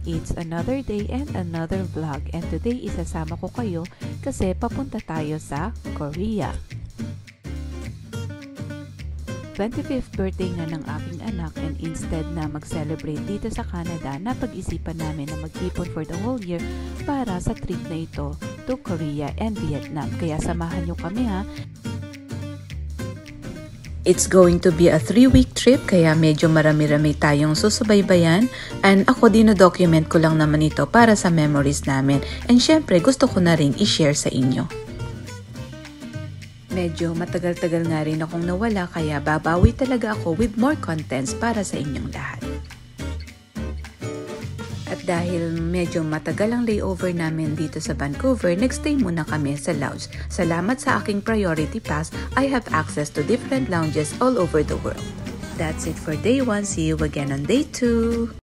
it's another day and another vlog, and today isasama ko kayo kasi papunta tayo sa Korea. 25th birthday nga ng aking anak, and instead na mag-celebrate dito sa Canada, napag-isipan namin na mag-ipon for the whole year para sa trip na ito to Korea and Vietnam. Kaya samahan nyo kami ha. It's going to be a 3-week trip, kaya medyo marami-rami tayong susubaybayan, and ako dino-document ko lang naman ito para sa memories namin, and syempre gusto ko na rin i-share sa inyo. Medyo matagal-tagal nga rin akong nawala, kaya babawi talaga ako with more contents para sa inyong lahat. At dahil medyo matagal ang layover namin dito sa Vancouver, nagstay muna kami sa lounge. Salamat sa aking priority pass, I have access to different lounges all over the world. That's it for day 1. See you again on day 2.